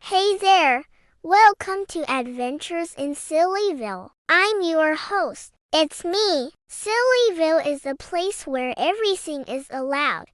Hey there! Welcome to Adventures in Sillyville. I'm your host. It's me. Sillyville is a place where everything is allowed.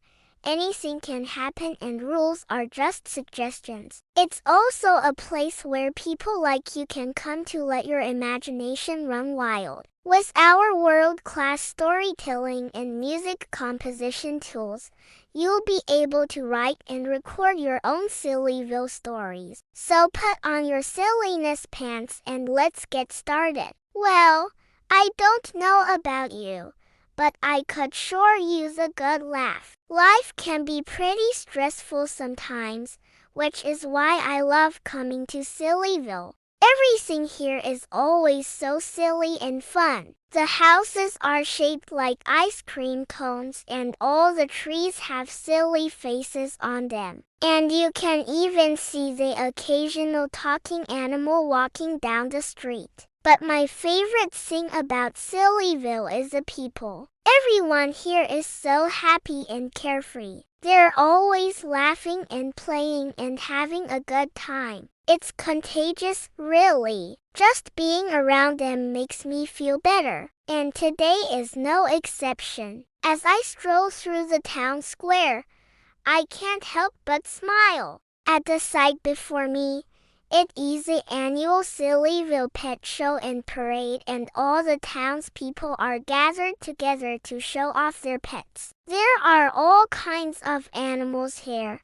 Anything can happen and rules are just suggestions. It's also a place where people like you can come to let your imagination run wild. With our world-class storytelling and music composition tools, you'll be able to write and record your own Sillyville stories. So put on your silliness pants and let's get started. Well, I don't know about you, but I could sure use a good laugh. Life can be pretty stressful sometimes, which is why I love coming to Sillyville. Everything here is always so silly and fun. The houses are shaped like ice cream cones and all the trees have silly faces on them. And you can even see the occasional talking animal walking down the street. But my favorite thing about Sillyville is the people. Everyone here is so happy and carefree. They're always laughing and playing and having a good time. It's contagious, really. Just being around them makes me feel better. And today is no exception. As I stroll through the town square, I can't help but smile. At the sight before me, it is the annual Sillyville Pet Show and Parade, and all the townspeople are gathered together to show off their pets. There are all kinds of animals here,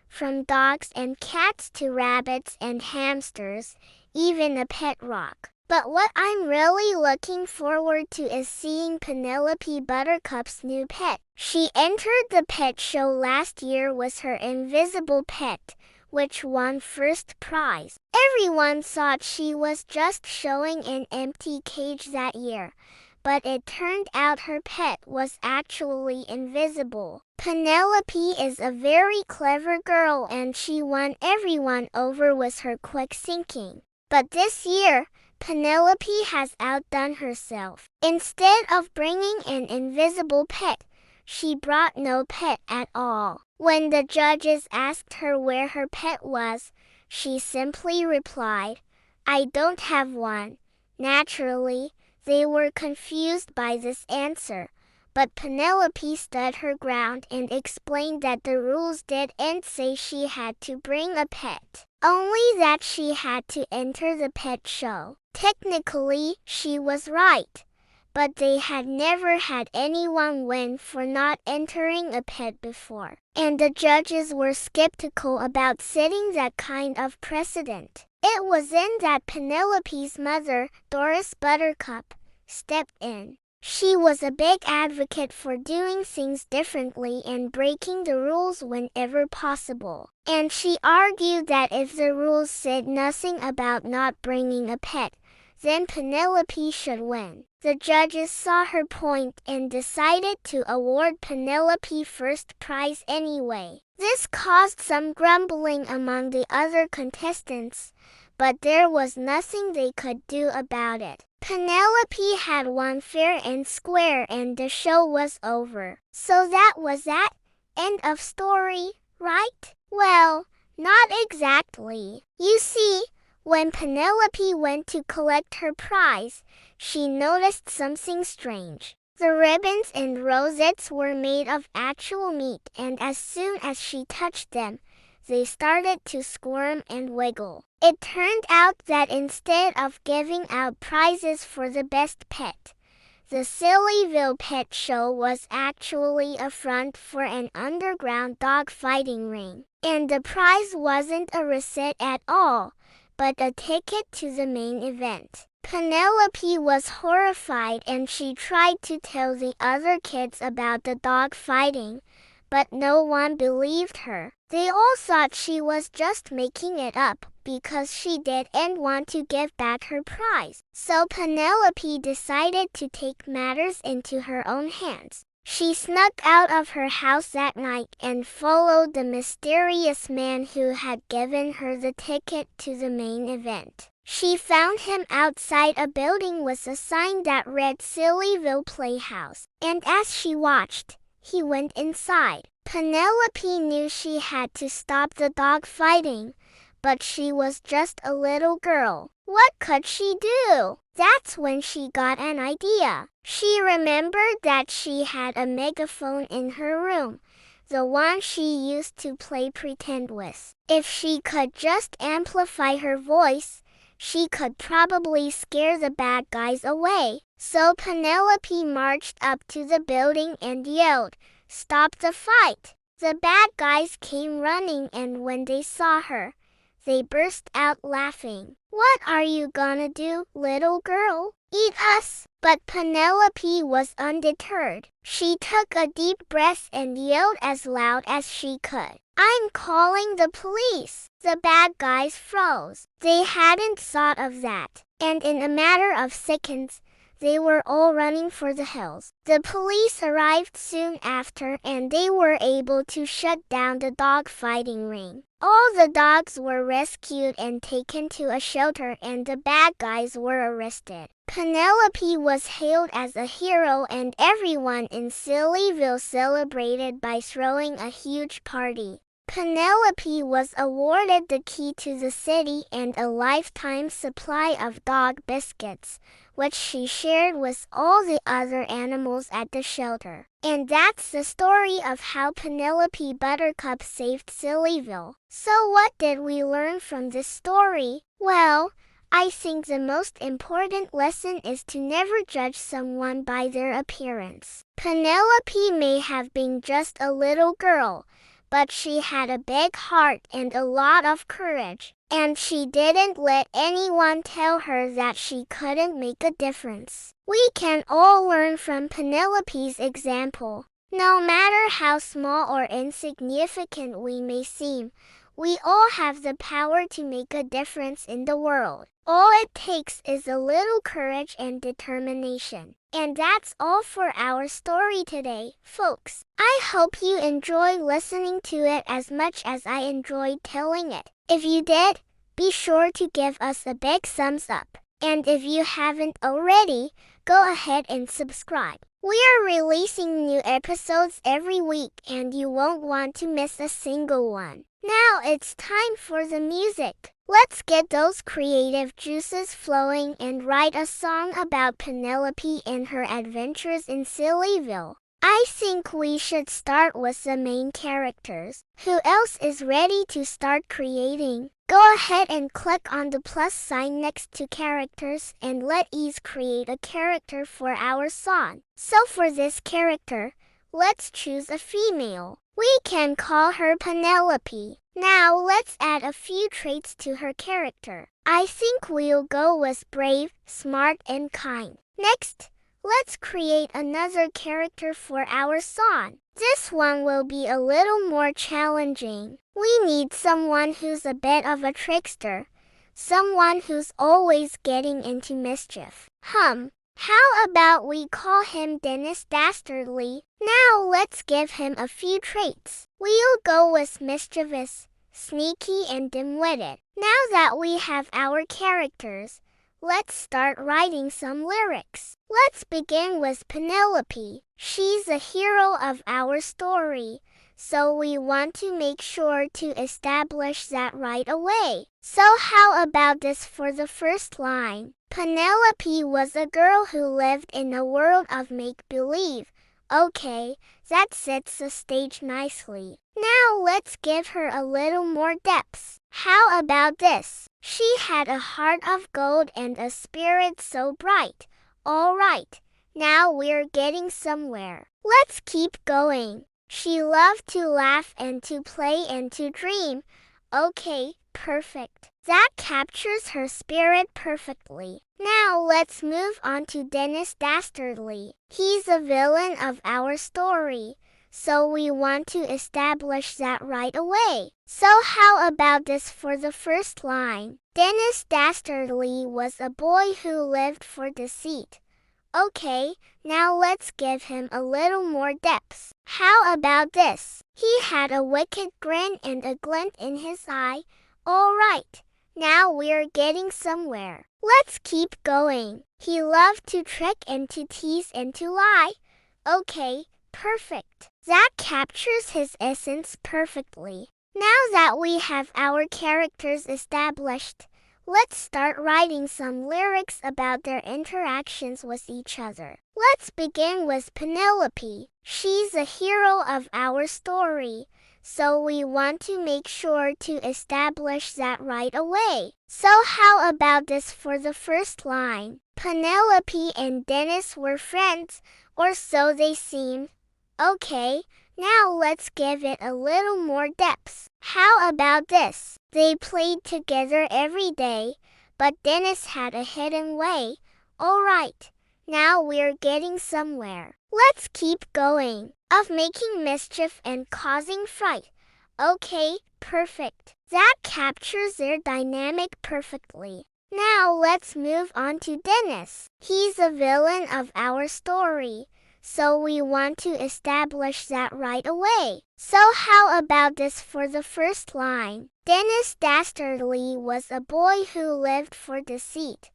from dogs and cats to rabbits and hamsters, even a pet rock. But what I'm really looking forward to is seeing Penelope Buttercup's new pet. She entered the pet show last year with her invisible pet, which won first prize. Everyone thought she was just showing an empty cage that year, but it turned out her pet was actually invisible. Penelope is a very clever girl and she won everyone over with her quick thinking. But this year, Penelope has outdone herself. Instead of bringing an invisible pet, she brought no pet at all. When the judges asked her where her pet was, she simply replied, "I don't have one." Naturally, they were confused by this answer, but Penelope stood her ground and explained that the rules didn't say she had to bring a pet, only that she had to enter the pet show. Technically, she was right, but they had never had anyone win for not entering a pet before, and the judges were skeptical about setting that kind of precedent. It was then that Penelope's mother, Doris Buttercup, stepped in. She was a big advocate for doing things differently and breaking the rules whenever possible. And she argued that if the rules said nothing about not bringing a pet, then Penelope should win. The judges saw her point and decided to award Penelope first prize anyway. This caused some grumbling among the other contestants, but there was nothing they could do about it. Penelope had won fair and square and the show was over. So that was that. End of story, right? Well, not exactly. You see, when Penelope went to collect her prize, she noticed something strange. The ribbons and rosettes were made of actual meat, and as soon as she touched them, they started to squirm and wiggle. It turned out that instead of giving out prizes for the best pet, the Sillyville Pet Show was actually a front for an underground dog fighting ring. And the prize wasn't a receipt at all, but a ticket to the main event. Penelope was horrified and she tried to tell the other kids about the dog fighting, but no one believed her. They all thought she was just making it up because she didn't want to give back her prize. So Penelope decided to take matters into her own hands. She snuck out of her house that night and followed the mysterious man who had given her the ticket to the main event. She found him outside a building with a sign that read Sillyville Playhouse, and as she watched, he went inside. Penelope knew she had to stop the dog fighting, but she was just a little girl. What could she do? That's when she got an idea. She remembered that she had a megaphone in her room, the one she used to play pretend with. If she could just amplify her voice, she could probably scare the bad guys away. So Penelope marched up to the building and yelled, "Stop the fight!" The bad guys came running, and when they saw her, they burst out laughing. "What are you gonna do, little girl? Eat us?" But Penelope was undeterred. She took a deep breath and yelled as loud as she could, "I'm calling the police!" The bad guys froze. They hadn't thought of that, and in a matter of seconds, they were all running for the hills. The police arrived soon after, and they were able to shut down the dog fighting ring. All the dogs were rescued and taken to a shelter, and the bad guys were arrested. Penelope was hailed as a hero, and everyone in Sillyville celebrated by throwing a huge party. Penelope was awarded the key to the city and a lifetime supply of dog biscuits, which she shared with all the other animals at the shelter. And that's the story of how Penelope Buttercup saved Sillyville. So what did we learn from this story? Well, I think the most important lesson is to never judge someone by their appearance. Penelope may have been just a little girl, but she had a big heart and a lot of courage, and she didn't let anyone tell her that she couldn't make a difference. We can all learn from Penelope's example. No matter how small or insignificant we may seem, we all have the power to make a difference in the world. All it takes is a little courage and determination. And that's all for our story today, folks. I hope you enjoy listening to it as much as I enjoyed telling it. If you did, be sure to give us a big thumbs up. And if you haven't already, go ahead and subscribe. We are releasing new episodes every week, and you won't want to miss a single one. Now it's time for the music. Let's get those creative juices flowing and write a song about Penelope and her adventures in Sillyville. I think we should start with the main characters. Who else is ready to start creating? Go ahead and click on the plus sign next to characters and let Ease create a character for our song. So for this character, let's choose a female. We can call her Penelope. Now let's add a few traits to her character. I think we'll go with brave, smart, and kind. Next, let's create another character for our song. This one will be a little more challenging. We need someone who's a bit of a trickster, someone who's always getting into mischief. How about we call him Dennis Dastardly? Now let's give him a few traits. We'll go with mischievous, sneaky, and dim-witted. Now that we have our characters, let's start writing some lyrics. Let's begin with Penelope. She's the hero of our story, so we want to make sure to establish that right away. So how about this for the first line? Penelope was a girl who lived in a world of make-believe. Okay, that sets the stage nicely. Now let's give her a little more depth. How about this? She had a heart of gold and a spirit so bright. All right, now we're getting somewhere. Let's keep going. She loved to laugh and to play and to dream. Okay, perfect. That captures her spirit perfectly. Now let's move on to Dennis Dastardly. He's a villain of our story, so we want to establish that right away. So how about this for the first line? Dennis Dastardly was a boy who lived for deceit. Okay, now let's give him a little more depth. How about this? He had a wicked grin and a glint in his eye. All right, now we're getting somewhere. Let's keep going. He loved to trick and to tease and to lie. Okay, perfect. That captures his essence perfectly. Now that we have our characters established, let's start writing some lyrics about their interactions with each other. Let's begin with Penelope. She's a hero of our story, so we want to make sure to establish that right away. So how about this for the first line? Penelope and Dennis were friends, or so they seem. Okay, now let's give it a little more depth. How about this? They played together every day, but Dennis had a hidden way. Alright, now we're getting somewhere. Let's keep going. Of making mischief and causing fright. Okay, perfect. That captures their dynamic perfectly. Now let's move on to Dennis. He's a villain of our story, so we want to establish that right away. So how about this for the first line? Dennis Dastardly was a boy who lived for deceit.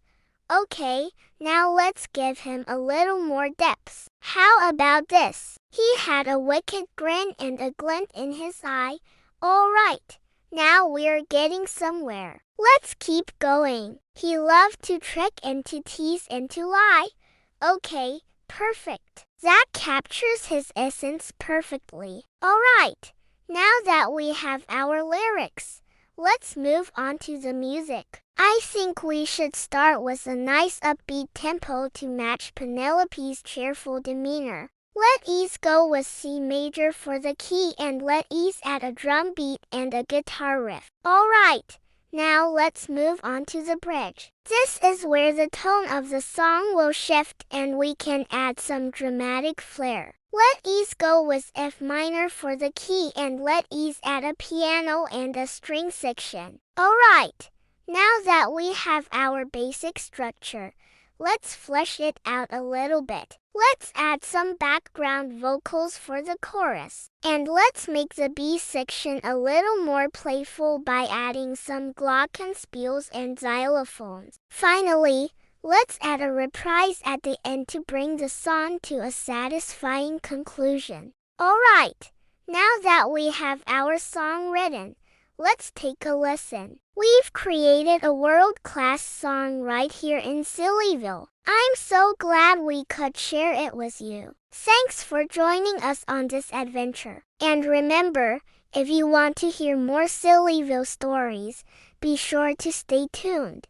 Okay, now let's give him a little more depth. How about this? He had a wicked grin and a glint in his eye. Alright, now we're getting somewhere. Let's keep going. He loved to trick and to tease and to lie. Okay, perfect. That captures his essence perfectly. Alright, now that we have our lyrics, let's move on to the music. I think we should start with a nice upbeat tempo to match Penelope's cheerful demeanor. Let ease go with C major for the key and let ease add a drum beat and a guitar riff. Alright, now let's move on to the bridge. This is where the tone of the song will shift and we can add some dramatic flair. Let ease go with F minor for the key and let ease add a piano and a string section. Alright, now that we have our basic structure, let's flesh it out a little bit. Let's add some background vocals for the chorus. And let's make the B section a little more playful by adding some glockenspiels and xylophones. Finally, let's add a reprise at the end to bring the song to a satisfying conclusion. Alright, now that we have our song written, let's take a listen. We've created a world-class song right here in Sillyville. I'm so glad we could share it with you. Thanks for joining us on this adventure. And remember, if you want to hear more Sillyville stories, be sure to stay tuned.